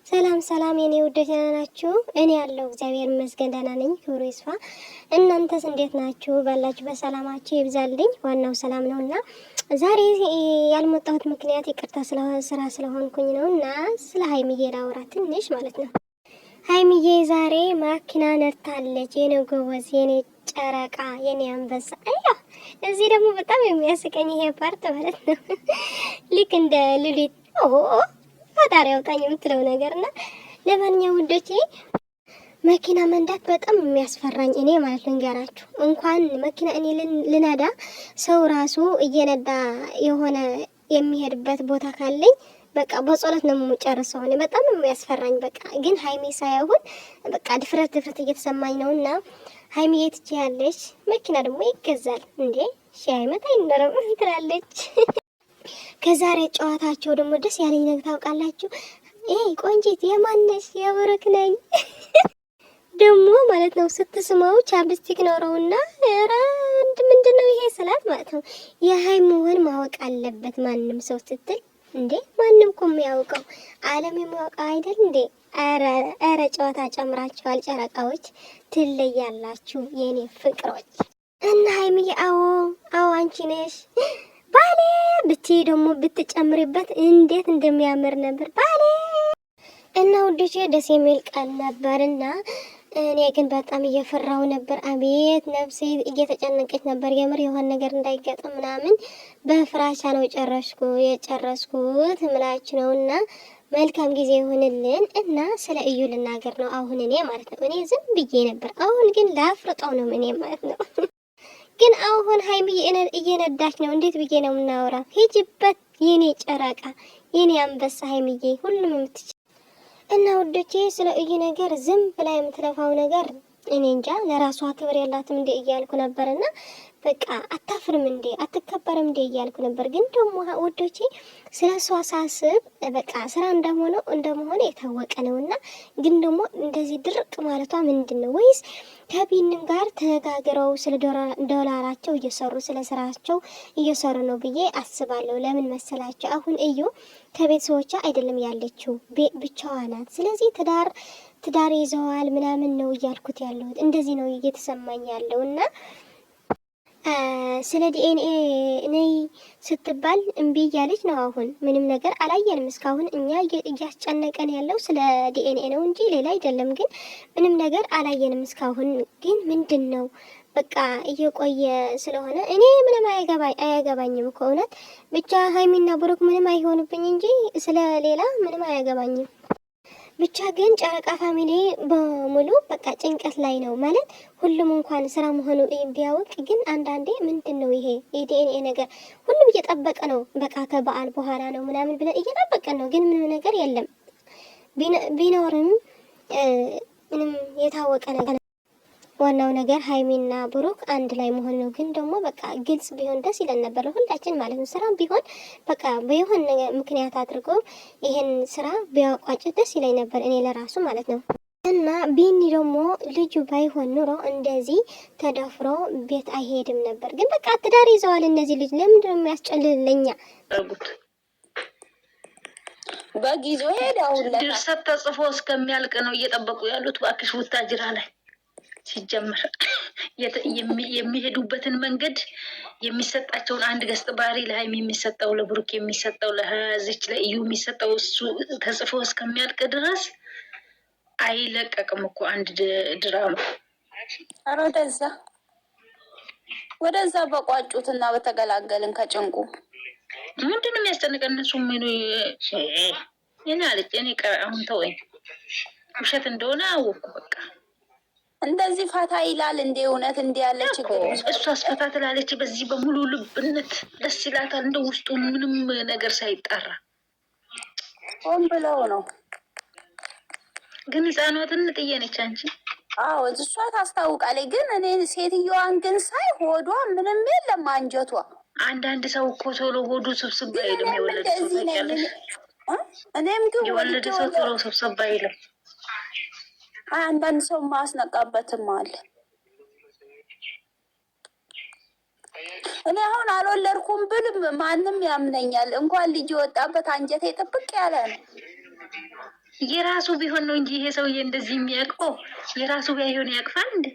ሰላም ሰላም የኔ ውዶች ደህና ናችሁ? እኔ ያለው እግዚአብሔር ይመስገን ደህና ነኝ። ክብሩ ይስፋ። እናንተስ እንዴት ናችሁ? ባላችሁ በሰላማችሁ ይብዛልኝ። ዋናው ሰላም ነውና ዛሬ ያልመጣሁት ምክንያት ይቅርታ ስራ ስለሆንኩኝ ነውና ስለ ሀይሚዬ ላውራ ትንሽ ማለት ነው። ሀይሚዬ ዛሬ ማኪና ነድታለች። የኔ ጎበዝ፣ የኔ ጨረቃ፣ የኔ አንበሳ። አያ እዚህ ደግሞ በጣም የሚያስቀኝ ይሄ ፓርት ማለት ነው። ልክ እንደ ሉሊት ፈጣሪ ያውጣኝ የምትለው ነገርና ለማንኛውም ውዶቼ መኪና መንዳት በጣም የሚያስፈራኝ እኔ ማለት ልንገራችሁ። እንኳን መኪና እኔ ልነዳ ሰው ራሱ እየነዳ የሆነ የሚሄድበት ቦታ ካለኝ በቃ በጸሎት ነው የምጨርሰው። እኔ በጣም የሚያስፈራኝ በቃ ግን ሀይሚ ሳይሆን በቃ ድፍረት እየተሰማኝ ነውና ሀይሚ ትችያለሽ፣ መኪና ደግሞ ይገዛል እንዴ ሺህ ዓመት አይኖርም ትላለች። ከዛሬ ጨዋታቸው ደግሞ ደስ ያለኝ ነገር ታውቃላችሁ? ቆንጂት የማነሽ? የብሩክ ነኝ ደግሞ ማለት ነው። ስትስማው ቻፕስቲክ ኖረውና ምንድን ነው ይሄ ስላት ማለት ነው የሀይሚውን ማወቅ አለበት ማንም ሰው ስትል እንዴ ማንም እኮ የሚያውቀው ዓለም የሚያውቀው አይደል እንዴ? ኧረ ጨዋታ ጨምራችኋል ጨረቃዎች፣ ትለያላችሁ የኔ ፍቅሮች። እና ሀይሚዬ አዎ አንቺ ነሽ ባሌ ብትይ ደግሞ ብትጨምሪበት እንዴት እንደሚያምር ነበር ባሌ። እና ውዶቼ ደስ የሚል ቀን ነበርና እኔ ግን በጣም እየፈራው ነበር። አቤት ነፍሴ እየተጨነቀች ነበር። የምር የሆነ ነገር እንዳይገጥም ምናምን በፍራቻ ነው የጨረስኩት ምላች ነውና መልካም ጊዜ ይሁንልን። እና ስለ እዩ ልናገር ነው አሁን እኔ ማለት ነው። እኔ ዝም ብዬ ነበር፣ አሁን ግን ላፍርጠው ነው እኔ ማለት ነው። ግን አሁን ሀይሚ እየነዳች ነው። እንዴት ብዬ ነው የምናወራው? ሂጅበት የኔ ጨረቃ፣ የኔ አንበሳ ሀይሚዬ፣ ሁሉም የምትችል እና ውዶቼ ስለ እዩ ነገር ዝም ብላ የምትለፋው ነገር እኔ እንጃ ለራሷ ክብር የላትም እንዴ እያልኩ ነበርና በቃ አታፍርም እንዴ አትከበርም እንዴ እያልኩ ነበር። ግን ደግሞ ውዶቼ ስለ እሷ ሳስብ በቃ ስራ እንደመሆነ የታወቀ ነውና ግን ደግሞ እንደዚህ ድርቅ ማለቷ ምንድን ነው? ወይስ ከቢንም ጋር ተነጋግረው ስለ ዶላራቸው እየሰሩ ስለ ስራቸው እየሰሩ ነው ብዬ አስባለሁ። ለምን መሰላቸው? አሁን እዩ ከቤተሰቦቿ አይደለም ያለችው ብቻዋ ናት። ስለዚህ ትዳር ይዘዋል ምናምን ነው እያልኩት ያለሁት። እንደዚህ ነው እየተሰማኝ ያለውና ስለ ዲኤንኤ ነይ ስትባል እምቢ እያለች ነው። አሁን ምንም ነገር አላየንም እስካሁን። እኛ እያስጨነቀን ያለው ስለ ዲኤንኤ ነው እንጂ ሌላ አይደለም። ግን ምንም ነገር አላየንም እስካሁን። ግን ምንድን ነው በቃ እየቆየ ስለሆነ እኔ ምንም አያገባኝም እኮ እውነት። ብቻ ሀይሚና ብሩክ ምንም አይሆንብኝ እንጂ ስለ ሌላ ምንም አያገባኝም። ብቻ ግን ጨረቃ ፋሚሊ በሙሉ በቃ ጭንቀት ላይ ነው ማለት ሁሉም እንኳን ስራ መሆኑ ቢያውቅ ግን አንዳንዴ ምንድን ነው ይሄ የዲኤንኤ ነገር ሁሉም እየጠበቀ ነው። በቃ ከበዓል በኋላ ነው ምናምን ብለን እየጠበቀን ነው። ግን ምንም ነገር የለም። ቢኖርም ምንም የታወቀ ነገር ዋናው ነገር ሀይሚና ብሩክ አንድ ላይ መሆን ነው። ግን ደግሞ በቃ ግልጽ ቢሆን ደስ ይለን ነበር ሁላችን ማለት ነው። ስራም ቢሆን በቃ በየሆነ ምክንያት አድርጎ ይሄን ስራ ቢያቋጭ ደስ ይለኝ ነበር እኔ ለራሱ ማለት ነው። እና ቢኒ ደግሞ ልጁ ባይሆን ኑሮ እንደዚህ ተደፍሮ ቤት አይሄድም ነበር። ግን በቃ ትዳር ይዘዋል እነዚህ ልጅ ለምንድን ነው የሚያስጨልለኛ? በጊዜው ሄዳው ድርሰት ተጽፎ እስከሚያልቅ ነው እየጠበቁ ያሉት። እባክሽ ውታጅራ ላይ ሲጀመር የሚሄዱበትን መንገድ የሚሰጣቸውን አንድ ገስት ባህሪ ለሀይሚ የሚሰጠው ለብሩክ የሚሰጠው ለዚች ለእዩ የሚሰጠው እሱ ተጽፎ እስከሚያልቅ ድረስ አይለቀቅም እኮ አንድ ድራማ። ኧረ ወደዛ በቋጩትና በተገላገልን ከጭንቁ ምንድን ነው የሚያስጨንቀን? እነሱ ምን እኔ አለች እኔ አሁን ተወኝ። ውሸት እንደሆነ አወኩ በቃ። እንደዚህ ፈታ ይላል እንዴ? እውነት እንዲህ ያለ ችግር እሷ አስፈታ ትላለች። በዚህ በሙሉ ልብነት ደስ ይላታል፣ እንደ ውስጡ ምንም ነገር ሳይጣራ ሆን ብለው ነው። ግን ህፃኗትን ጥየነች አንቺ። አዎ እሷ ታስታውቃለች። ግን እኔ ሴትዮዋን ግን ሳይ ሆዷ ምንም የለም አንጀቷ። አንዳንድ ሰው እኮ ቶሎ ሆዱ ስብስብ አይልም። የወለደ ሰው ታውቂያለሽ? እኔም ግን የወለደ ሰው ቶሎ ስብስብ አይልም። አንዳንድ ሰው ማስነቃበትም አለ። እኔ አሁን አልወለድኩም ብልም ማንም ያምነኛል። እንኳን ልጅ ወጣበት አንጀቴ ጥብቅ ያለ ነው። የራሱ ቢሆን ነው እንጂ ይሄ ሰውዬ እንደዚህ የሚያቅፈው የራሱ ቢሆን ያቅፋል እንዴ?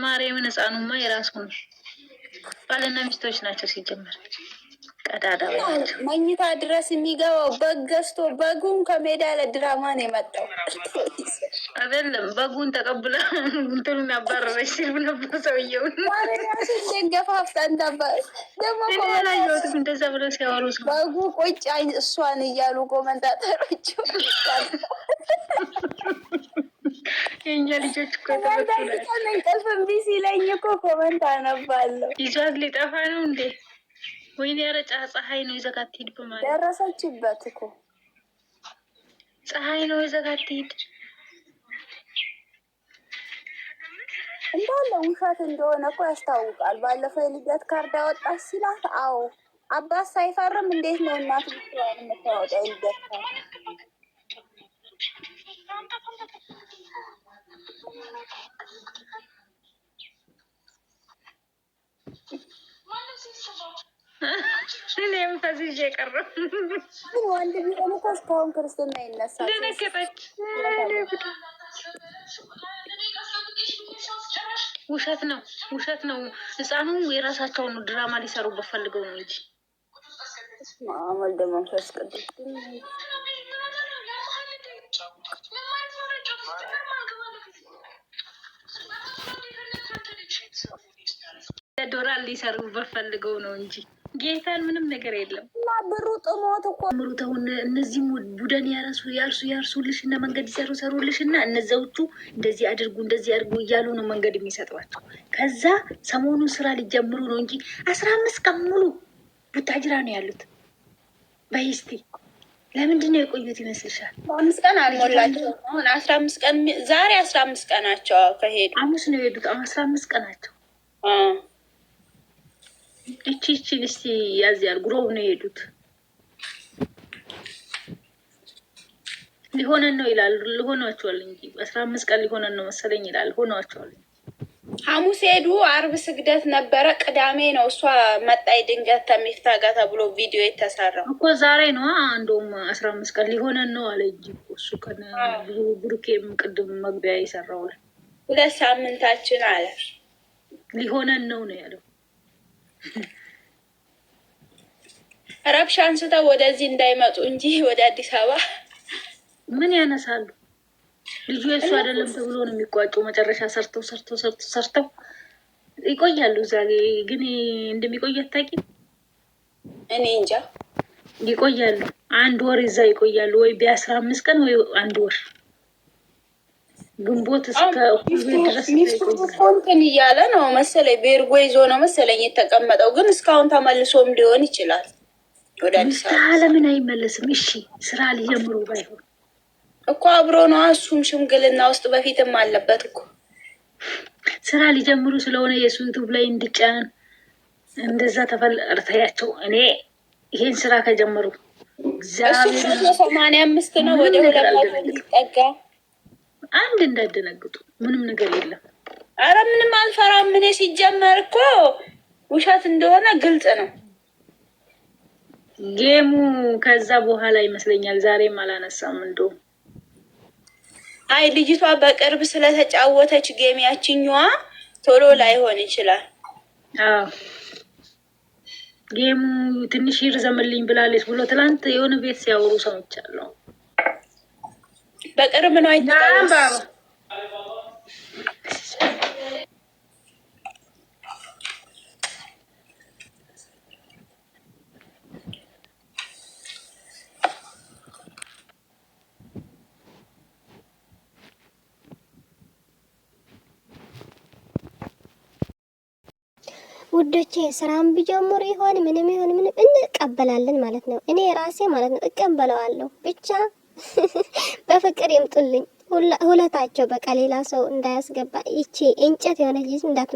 ማርያምን ህፃኑማ የራሱ ነው። ባልና ሚስቶች ናቸው ሲጀመር። ቀዳዳ መኝታ ድረስ የሚገባው በግ ገዝቶ በጉን ከሜዳ ለድራማ ነው የመጣው አይደለም። በጉን ተቀብላ እንትኑን አባረረች ሲሉ ነበር ሰውየውን ገፋፍታን ነበር። ደግሞ እንደዛ ብለው ሲያወሩ በጉ ቁጭ እሷን እያሉ ኮመንታተሮች የእኛ ልጆች እኮ እንቅልፍ እምቢ ሲለኝ እኮ ኮመንት አነባለሁ። ይዟት ሊጠፋ ነው እንዴ? ወይኔ ኧረ ፀሐይ ነው ይዘጋት ሂድ በማለት ደረሰችበት እኮ ፀሐይ ነው ይዘጋት ሂድ እንዳለ ውሸት እንደሆነ እኮ ያስታውቃል። ባለፈው የልደት ካርድ አወጣች ሲላት፣ አዎ አባት ሳይፈርም እንዴት ነው እናት ብትሆን የምታወጣው የልደት ካርድ? እኔም ፈዝዤ ቀረሁ። ግን ወንድ ቢሆን እኮ እስካሁን ክርስትና ይነሳል። ደነገጠች። ውሸት ነው፣ ውሸት ነው። ህፃኑ የራሳቸውን ድራማ ሊሰሩበት ፈልገው ነው እንጂ ወልደ መንፈስ ቅዱስ ዶላር ሊሰሩበት ፈልገው ነው እንጂ ጌታን ምንም ነገር የለም። እና ብሩ ጥሞት እኮ ምሩተው እነዚህም ቡደን ያርሱልሽ እና መንገድ ይሰሩልሽ እና እነዛዎቹ እንደዚህ አድርጉ እያሉ ነው መንገድ የሚሰጧቸው። ከዛ ሰሞኑን ስራ ሊጀምሩ ነው እንጂ 15 ቀን ሙሉ ቡታጅራ ነው ያሉት። በይስቲ ለምንድን ነው የቆዩት ይመስልሻል? 5 ቀን አልሞላቸው። አሁን 15 ቀን ዛሬ 15 ቀናቸው ከሄዱ ሐሙስ ነው የሄዱት። 15 ቀናቸው። እቺ እስቲ ያዝ ያርጉረው ነው የሄዱት። ሊሆነን ነው ይላል። ሊሆናቸዋል እንጂ 15 ቀን ሊሆነን ነው መሰለኝ ይላል። ሆናቸዋል። ሐሙስ ሄዱ። አርብ ስግደት ነበረ። ቅዳሜ ነው እሷ መጣይ ድንገት ተሚፍታ ጋር ተብሎ ቪዲዮ የተሰራው እኮ ዛሬ ነው። እንደውም 15 ቀን ሊሆነን ነው አለ እንጂ እሱ ከነ ብሩኬም ቅድም መግቢያ የሰራው 2 ሳምንታችን አለ። ሊሆነን ነው ያለው። ረብሻ አንስተው ወደዚህ እንዳይመጡ እንጂ ወደ አዲስ አበባ ምን ያነሳሉ? ልጁ የሱ አይደለም ተብሎ ነው የሚቋጨው። መጨረሻ ሰርተው ይቆያሉ። እዛ ግን እንደሚቆዩ አታውቂም? እኔ እንጃ። ይቆያሉ። 1 ወር እዛ ይቆያሉ። ወይ ቢያስራ15 ቀን ወይ 1 ወር ግንቦት እስከ ድረስ እንትን እያለ ነው መሰለኝ። ቤርጎ ይዞ ነው መሰለኝ የተቀመጠው። ግን እስካሁን ተመልሶም ሊሆን ይችላል ወደ አዲስ አበባ። ለምን አይመለስም? እሺ ስራ ሊጀምሩ ባይሆን እኮ አብሮ ነው። እሱም ሽምግልና ውስጥ በፊትም አለበት እኮ ስራ ሊጀምሩ ስለሆነ የሱ ዩቱብ ላይ እንዲጫን እንደዛ ተፈልርታያቸው። እኔ ይሄን ስራ ከጀመሩ እግዚአብሔር 85 ነው ወደ 200 ሊጠጋ። አንድ እንዳደነግጡ ምንም ነገር የለም። አረ ምንም አልፈራም። ምን ሲጀመር እኮ ውሸት እንደሆነ ግልጽ ነው ጌሙ። ከዛ በኋላ ይመስለኛል ዛሬም አላነሳም እንደው አይ ልጅቷ በቅርብ ስለተጫወተች ጌም ያችኛዋ ቶሎ ላይሆን ይችላል። አዎ ጌሙ ትንሽ ይርዘምልኝ ብላለች ብሎ ትላንት የሆነ ቤት ሲያወሩ ሰምቻለሁ። በቅርብ ነው አይተጣጣም። ውዶቼ ስራም ቢጀምሩ ይሆን ምንም ይሆን ምንም እንቀበላለን ማለት ነው። እኔ ራሴ ማለት ነው እቀበለዋለሁ። ብቻ በፍቅር ይምጡልኝ ሁለታቸው። በቃ ሌላ ሰው እንዳያስገባ። ይቺ እንጨት የሆነች ልጅ እንዳት